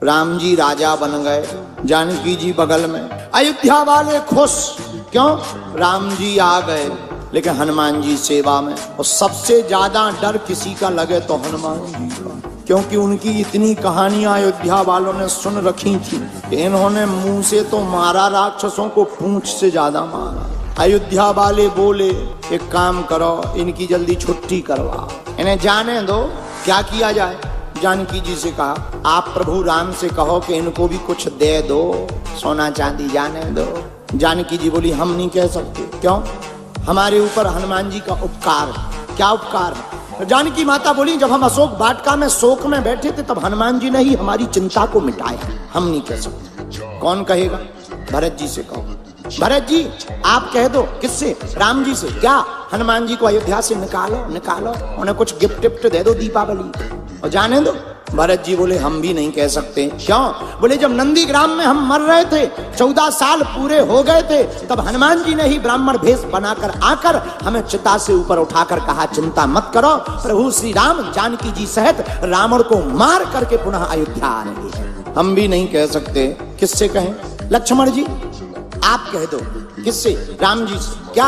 राम जी राजा बन गए, जानकी जी बगल में। अयोध्या वाले खुश, क्यों? राम जी आ गए, लेकिन हनुमान जी सेवा में। और सबसे ज्यादा डर किसी का लगे तो हनुमान जी का, क्योंकि उनकी इतनी कहानियां अयोध्या वालों ने सुन रखी थी कि इन्होंने मुंह से तो मारा राक्षसों को, पूंछ से ज्यादा मारा। अयोध्या वाले बोले एक काम करो, इनकी जल्दी छुट्टी करवा, इन्हें जाने दो। क्या किया जाए? जानकी जी से कहा आप प्रभु राम से कहो कि इनको भी कुछ दे दो, सोना चांदी जाने दो। जानकी जी बोली हम नहीं कह सकते। क्यों? हमारे ऊपर हनुमान जी का उपकार। क्या उपकार है? जानकी माता बोली जब हम अशोक वाटिका में शोक में बैठे थे तब हनुमान जी ने ही हमारी चिंता को मिटाया, हम नहीं कह सकते। कौन कहेगा? भरत जी से कहो। भरत जी आप कह दो। किससे? राम जी से। क्या? हनुमान जी को अयोध्या से निकालो, निकालो, उन्हें कुछ गिफ्ट टिफ्ट दे दो दीपावली और जाने दो। भरत जी बोले हम भी नहीं कह सकते। क्यों? बोले जब नंदीग्राम में हम मर रहे थे, 14 साल पूरे हो गए थे, तब हनुमान जी ने ही ब्राह्मण भेष बनाकर आकर हमें चिता से ऊपर उठाकर कहा चिंता मत करो, प्रभु श्री राम जानकी जी सहित रावण को मार करके पुनः अयोध्या आएंगे। हम भी नहीं कह सकते। किससे कहें? लक्ष्मण जी आप कह दो। किससे? राम जी से। क्या?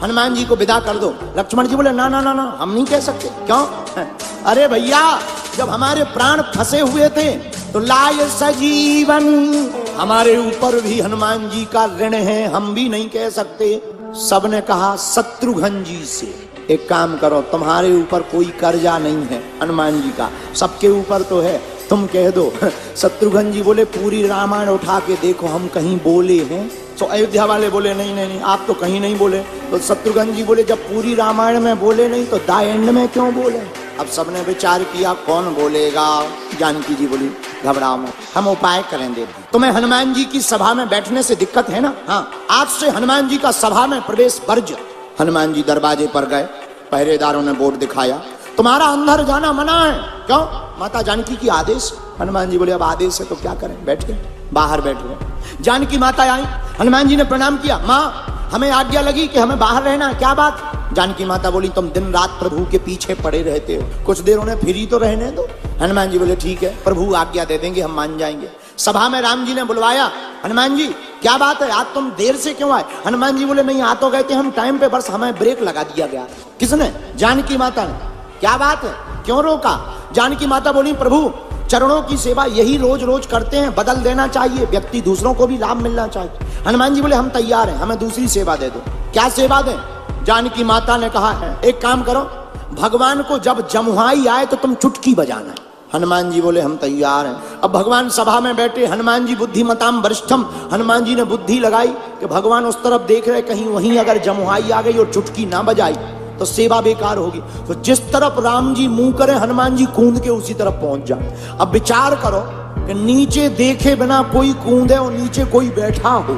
हनुमान जी को विदा कर दो। लक्ष्मण जी बोले ना ना ना ना, हम नहीं कह सकते। क्यों? अरे भैया जब हमारे प्राण फंसे हुए थे तो लाय सजीवन, हमारे ऊपर भी हनुमान जी का ऋण है, हम भी नहीं कह सकते। सबने कहा शत्रुघ्न जी से। एक काम करो, तुम्हारे ऊपर कोई कर्जा नहीं है हनुमान जी का, सबके ऊपर तो है, तुम कह दो। शत्रुघ्न जी बोले पूरी रामायण उठा के देखो हम कहीं बोले हैं? तो अयोध्या वाले बोले नहीं नहीं नहीं आप तो कहीं नहीं बोले। तो शत्रुघ्न जी बोले जब पूरी रामायण में बोले नहीं तो द एंड में क्यों बोले? अब सबने विचार किया कौन बोलेगा। जानकी जी बोली घबराओ मत, हम उपाय करेंगे। तुम्हें हनुमान जी की सभा में बैठने से दिक्कत है ना? हाँ, आज से हनुमान जी का सभा में प्रवेश वर्ज्य। हनुमान जी दरवाजे पर गए, पहरेदारों ने बोर्ड दिखाया तुम्हारा अंदर जाना मना है। क्यों? माता जानकी की आदेश। हनुमान जी बोले अब आदेश है तो क्या करें, बैठ गए, बाहर बैठ गए। जानकी माता आई, हनुमान जी ने प्रणाम किया, माँ हमें आज्ञा लगी कि हमें बाहर रहना। क्या बात? जानकी माता बोली तुम दिन रात प्रभु के पीछे पड़े रहते हो, कुछ देर उन्हें फ्री तो रहने दो। हनुमान जी बोले ठीक है, प्रभु आज्ञा दे देंगे, हम मान जाएंगे। सभा में राम जी ने बुलवाया, हनुमान जी क्या बात है, आज तुम देर से क्यों आए? हनुमान जी बोले नहीं आ तो गए थे हम टाइम पे, बस हमें ब्रेक लगा दिया गया। किसने? जानकी माता ने। क्या बात है, क्यों रोका? जानकी माता बोली प्रभु चरणों की सेवा यही रोज रोज करते हैं, बदल देना चाहिए, व्यक्ति दूसरों को भी लाभ मिलना चाहिए। हनुमान जी बोले हम तैयार हैं, हमें दूसरी सेवा दे दो। क्या सेवा दें? जानकी माता ने कहा है एक काम करो, भगवान को जब जमुहाई आए तो तुम चुटकी बजाना। हनुमान जी बोले हम तैयार हैं। अब भगवान सभा में बैठे, हनुमान जी बुद्धिमताम वरिष्ठम, हनुमान जी ने बुद्धि लगाई कि भगवान उस तरफ देख रहे, कहीं वहीं अगर जमुहाई आ गई और चुटकी ना बजाई तो सेवा बेकार होगी। तो जिस तरफ राम जी मुंह करे हनुमान जी कूद के उसी तरफ पहुंच जाए। अब विचार करो कि नीचे देखे बिना कोई कूदे और नीचे कोई बैठा हो,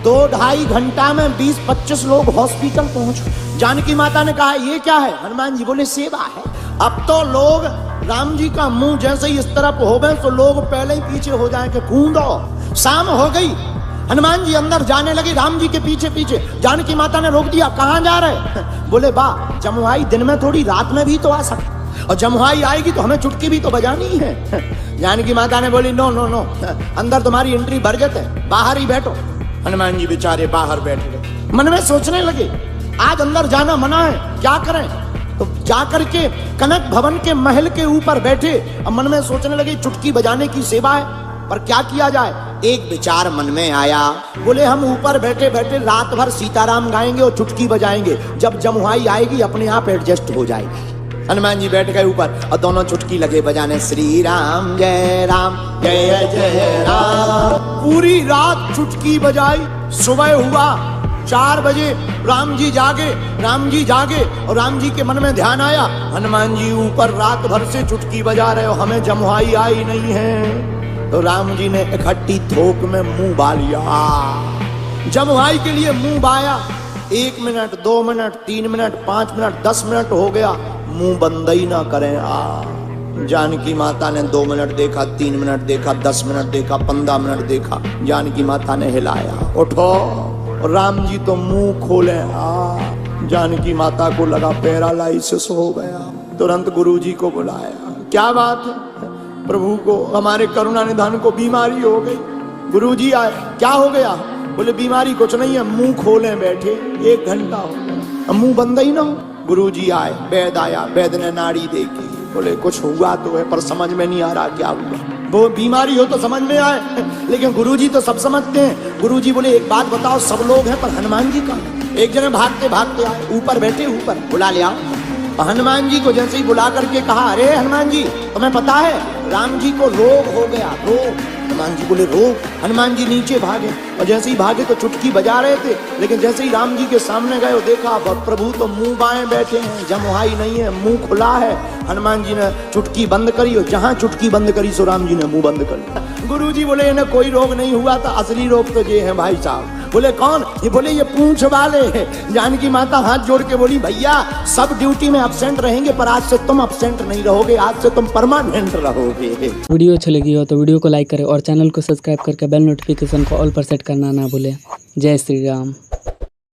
2-2.5 घंटा में 20-25 लोग हॉस्पिटल पहुंच। जानकी माता ने कहा ये क्या है? हनुमान जी बोले सेवा है। अब तो लोग राम जी का मुंह जैसे ही इस तरफ हो गए तो लोग पहले ही पीछे हो जाए कि कूदो। शाम हो गई, हनुमान जी अंदर जाने लगे राम जी के पीछे पीछे। जानकी माता ने रोक दिया, कहाँ जा रहे? बोले बा जमुहाई दिन में थोड़ी रात में भी तो आ सकती, और जमुहाई आएगी तो हमें चुटकी भी तो बजानी है। जानकी माता ने बोली नो नो नो, अंदर तुम्हारी एंट्री बरजत है, बाहर ही बैठो। हनुमान जी बेचारे बाहर बैठ गए। मन में सोचने लगे आज अंदर जाना मना है, क्या करें? तो जाकर के कनक भवन के महल के ऊपर बैठे। अब मन में सोचने लगे चुटकी बजाने की सेवा है, पर क्या किया जाए? एक विचार मन में आया, बोले हम ऊपर बैठे बैठे रात भर सीताराम गाएंगे और चुटकी बजाएंगे, जब जमुहाई आएगी अपने आप एडजस्ट हो जाएगी। हनुमान जी बैठ गए ऊपर और दोनों चुटकी लगे बजाने, श्री राम जय जय राम। पूरी रात चुटकी बजाई। सुबह हुआ 4 बजे, राम जी जागे और राम जी के मन में ध्यान आया हनुमान जी ऊपर रात भर से चुटकी बजा रहे हो, हमें जमुहाई आई नहीं है। तो राम जी ने इकट्ठी थोक में मुंह बा लिया। जमुहाई के लिए मुंह बाया। 1 minute 2 minute 3 minute 5 minute 10 minute हो गया, मुंह बंद ही ना करें। जानकी माता ने 2 मिनट देखा, 3 मिनट देखा, 10 मिनट देखा, 15 मिनट देखा। जानकी माता ने हिलाया, उठो। राम जी तो मुंह खोले। जानकी माता को लगा पैरालाइसिस हो गया। तुरंत गुरुजी को बुलाया। क्या बात है? प्रभु को, हमारे करुणा निधान को बीमारी हो गई। गुरुजी आए, क्या हो गया? बोले बीमारी कुछ नहीं है, मुंह खोले बैठे 1 घंटा हो गया, मुंह बंद ही ना हो। गुरुजी आए, वैद आया, वैद ने नाड़ी देखी, बोले कुछ हुआ तो है पर समझ में नहीं आ रहा क्या हुआ। वो बीमारी हो तो समझ में आए, लेकिन गुरुजी तो सब समझते हैं। गुरुजी बोले एक बात बताओ, सब लोग हैं पर हनुमान जी कहाँ? एक जने भागते भागते आए, ऊपर बैठे, ऊपर बुला ले आओ। हनुमान जी को जैसे ही बुला करके कहा, अरे हनुमान जी तुम्हें पता है राम जी को रोग हो गया, रोग। हनुमान जी बोले रोग? हनुमान जी नीचे भागे, और जैसे ही भागे तो चुटकी बजा रहे थे, लेकिन जैसे ही राम जी के सामने गए और देखा प्रभु तो मुंह बाएं बैठे हैं, जमुहाई नहीं है, मुंह खुला है। हनुमान जी ने चुटकी बंद करी, और जहां चुटकी बंद करी सो राम जी ने मुंह बंद कर लिया। गुरु जी बोले इन्हें कोई रोग नहीं हुआ था, असली रोग तो ये है भाई साहब। बोले कौन? ये बोले ये पूंछ वाले। जानकी माता हाथ जोड़ के बोली, भैया सब ड्यूटी में अब्सेंट रहेंगे पर आज से तुम अब्सेंट नहीं रहोगे, आज से तुम परमानेंट रहोगे। वीडियो अच्छी लगी हो तो वीडियो को लाइक करें और चैनल को सब्सक्राइब करके बेल नोटिफिकेशन को ऑल पर सेट करना ना भूलें। जय श्री राम।